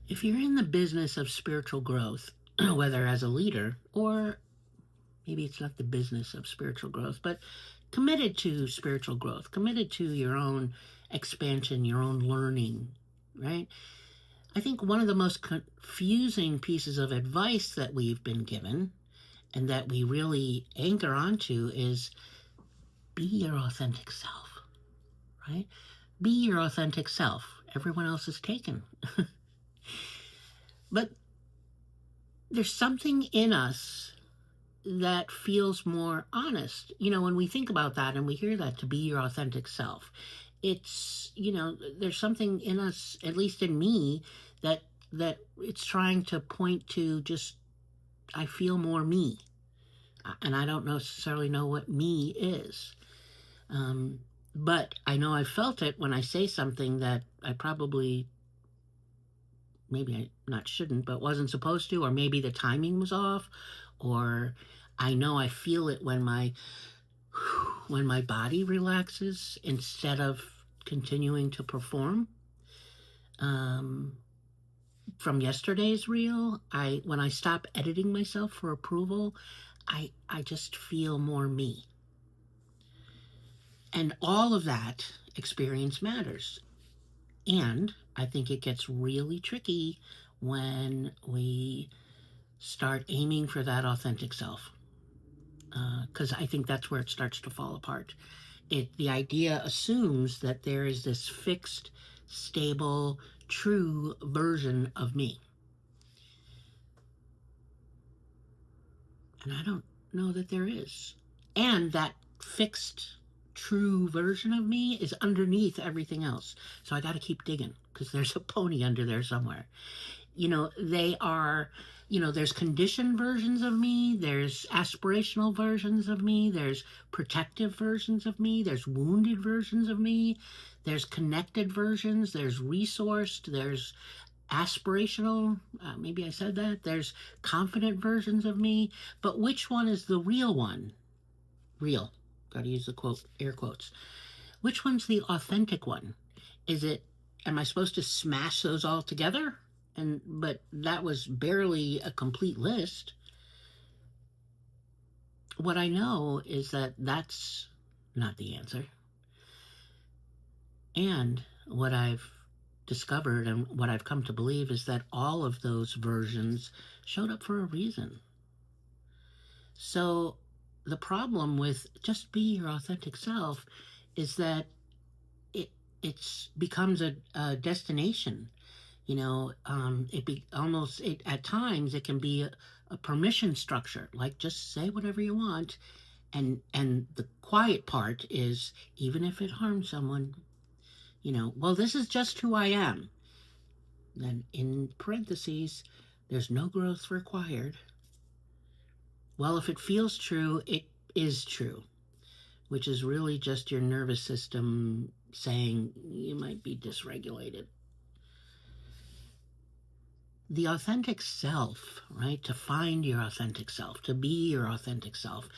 If you're in the business of spiritual growth, whether as a leader or maybe it's not the business of spiritual growth, but committed to spiritual growth, committed to your own expansion, your own learning, right? I think one of the most confusing pieces of advice that we've been given and that we really anchor onto is be your authentic self, right? Be your authentic self. Everyone else is taken. But there's something in us that feels more honest. When we think about that and we hear that to be your authentic self, there's something in us, at least in me, that it's trying to point to just I feel more me. And I don't necessarily know what me is. But I know I felt it when I say something that I probably maybe I not shouldn't, but wasn't supposed to, or maybe the timing was off, or I know I feel it when my body relaxes instead of continuing to perform. Um, from yesterday's reel, I when I stop editing myself for approval, I just feel more me. And all of that experience matters. And I think it gets really tricky when we start aiming for that authentic self. Because I think that's where it starts to fall apart. The idea assumes that there is this fixed, stable, true version of me. And I don't know that there is. And that fixed, true version of me is underneath everything else. So I got to keep digging because there's a pony under there somewhere. They are, there's conditioned versions of me, there's aspirational versions of me, there's protective versions of me, there's wounded versions of me, there's connected versions, there's resourced, there's aspirational, maybe I said that, there's confident versions of me, but which one is the real one? Real. Got to use the quote, air quotes. Which one's the authentic one? Am I supposed to smash those all together? But that was barely a complete list. What I know is that that's not the answer. And what I've discovered and what I've come to believe is that all of those versions showed up for a reason. So the problem with just be your authentic self is that it becomes a destination. At times it can be a permission structure, like just say whatever you want, and the quiet part is even if it harms someone, well, this is just who I am. Then in parentheses, there's no growth required. Well, if it feels true, it is true, which is really just your nervous system saying you might be dysregulated. The authentic self, right? To find your authentic self, to be your authentic self,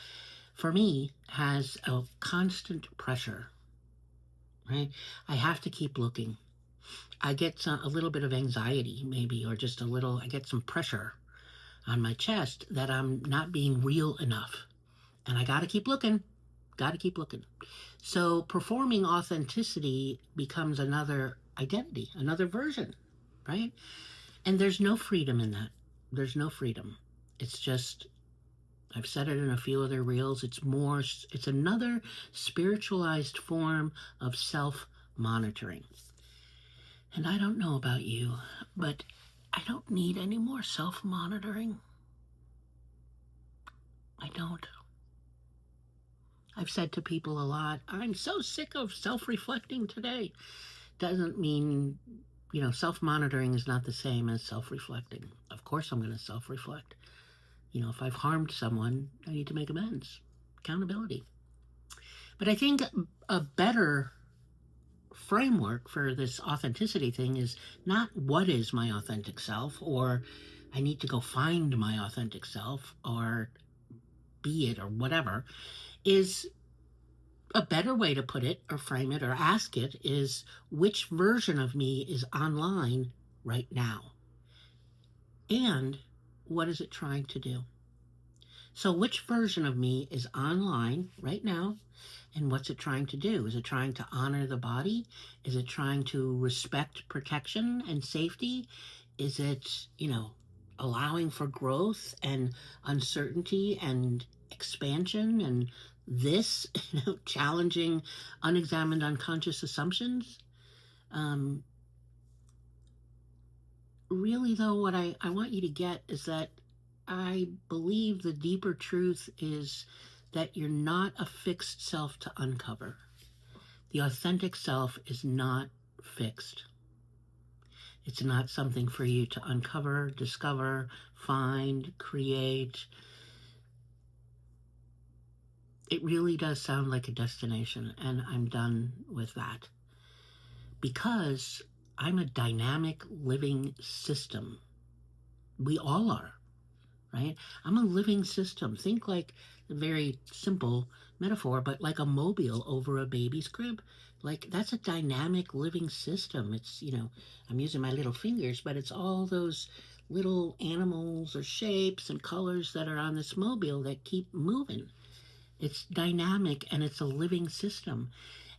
for me, has a constant pressure, right? I have to keep looking. I get a little bit of anxiety, maybe, or just I get some pressure on my chest that I'm not being real enough. And I got to keep looking. Got to keep looking. So performing authenticity becomes another identity, another version, right? And there's no freedom in that. There's no freedom. It's just, I've said it in a few other reels, it's another spiritualized form of self-monitoring. And I don't know about you, but I don't need any more self-monitoring. I don't. I've said to people a lot, I'm so sick of self-reflecting today. Doesn't mean, self-monitoring is not the same as self-reflecting. Of course I'm going to self-reflect. If I've harmed someone, I need to make amends. Accountability. But I think a better framework for this authenticity thing is not what is my authentic self, or I need to go find my authentic self, or be it, or whatever, is a better way to put it or frame it or ask it is which version of me is online right now? And what is it trying to do? So which version of me is online right now? And what's it trying to do? Is it trying to honor the body? Is it trying to respect protection and safety? Is it, allowing for growth and uncertainty and expansion and this, challenging unexamined unconscious assumptions? Um, really, though, what I want you to get is that I believe the deeper truth is that you're not a fixed self to uncover. The authentic self is not fixed. It's not something for you to uncover, discover, find, create. It really does sound like a destination, and I'm done with that. Because I'm a dynamic living system. We all are, right? I'm a living system. Think like a very simple metaphor, but like a mobile over a baby's crib. Like that's a dynamic living system. It's, I'm using my little fingers, but it's all those little animals or shapes and colors that are on this mobile that keep moving. It's dynamic and it's a living system.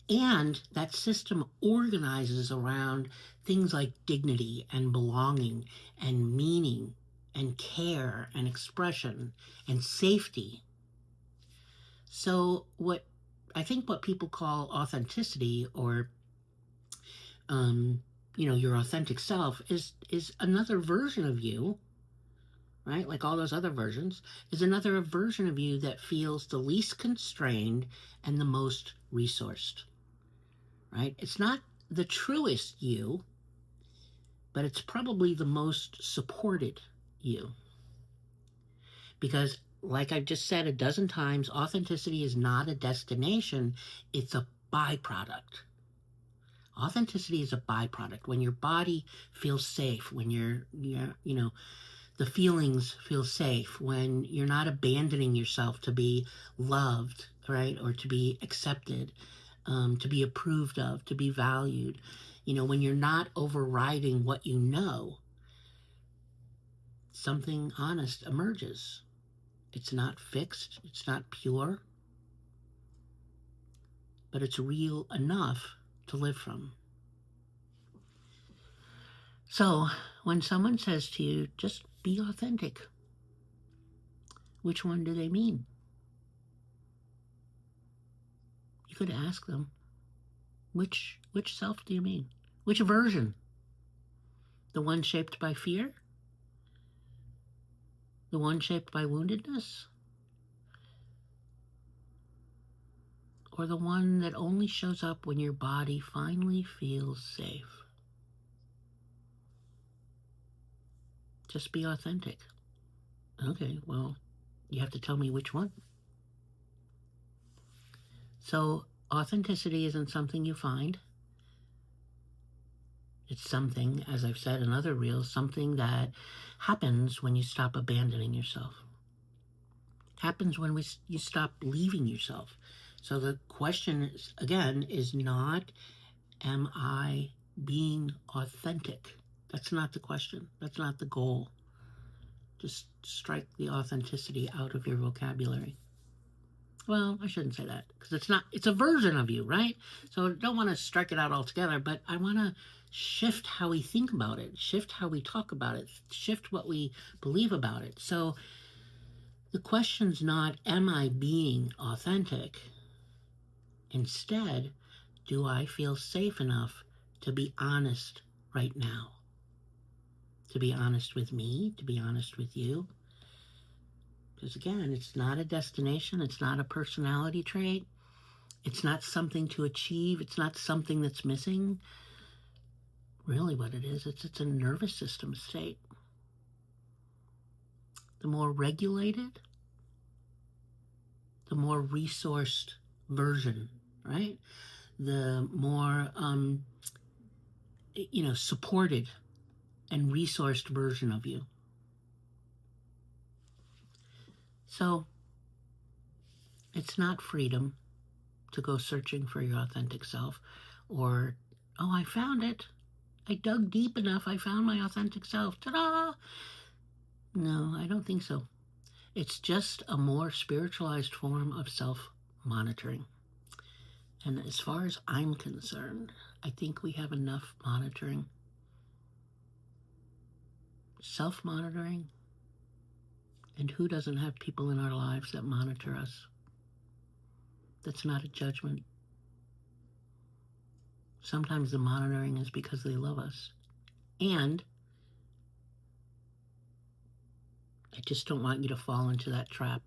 And that system organizes around things like dignity and belonging and meaning and care and expression and safety. So what people call authenticity or your authentic self is another version of you, right? Like all those other versions, is another version of you that feels the least constrained and the most resourced, right? It's not the truest you, but it's probably the most supported you. Because, like I've just said a dozen times, authenticity is not a destination, it's a byproduct. Authenticity is a byproduct. When your body feels safe, when the feelings feel safe, when you're not abandoning yourself to be loved, right, or to be accepted, to be approved of, to be valued, when you're not overriding what you know, something honest emerges. It's not fixed, it's not pure, but it's real enough to live from. So, when someone says to you, just be authentic, which one do they mean? You could ask them, which self do you mean? Which version? The one shaped by fear? The one shaped by woundedness? Or the one that only shows up when your body finally feels safe? Just be authentic. Okay, well, you have to tell me which one. So, authenticity isn't something you find. It's something, as I've said in other reels, something that happens when you stop abandoning yourself. Happens when you stop leaving yourself. So the question is, again, is not, am I being authentic? That's not the question. That's not the goal. Just strike the authenticity out of your vocabulary. Well, I shouldn't say that because it's a version of you, right? So I don't want to strike it out altogether, but I want to shift how we think about it, shift how we talk about it, shift what we believe about it. So the question's not, am I being authentic? Instead, do I feel safe enough to be honest right now? To be honest with me, to be honest with you. Because again, it's not a destination, it's not a personality trait, it's not something to achieve, it's not something that's missing. Really what it is, it's a nervous system state. The more regulated, the more resourced version, right? The more, supported and resourced version of you. So it's not freedom to go searching for your authentic self or, oh, I found it. I dug deep enough. I found my authentic self. Ta-da! No, I don't think so. It's just a more spiritualized form of self monitoring. And as far as I'm concerned, I think we have enough monitoring. Self monitoring. And who doesn't have people in our lives that monitor us? That's not a judgment. Sometimes the monitoring is because they love us. And I just don't want you to fall into that trap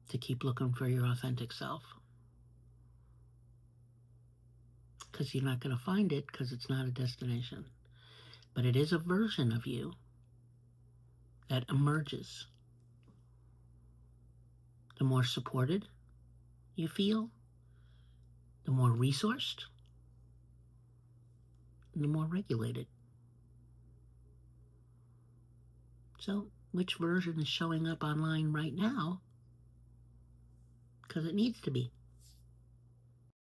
to keep looking for your authentic self. Because you're not going to find it, because it's not a destination. But it is a version of you that emerges. The more supported you feel, the more resourced, and the more regulated. So, which version is showing up online right now? Because it needs to be.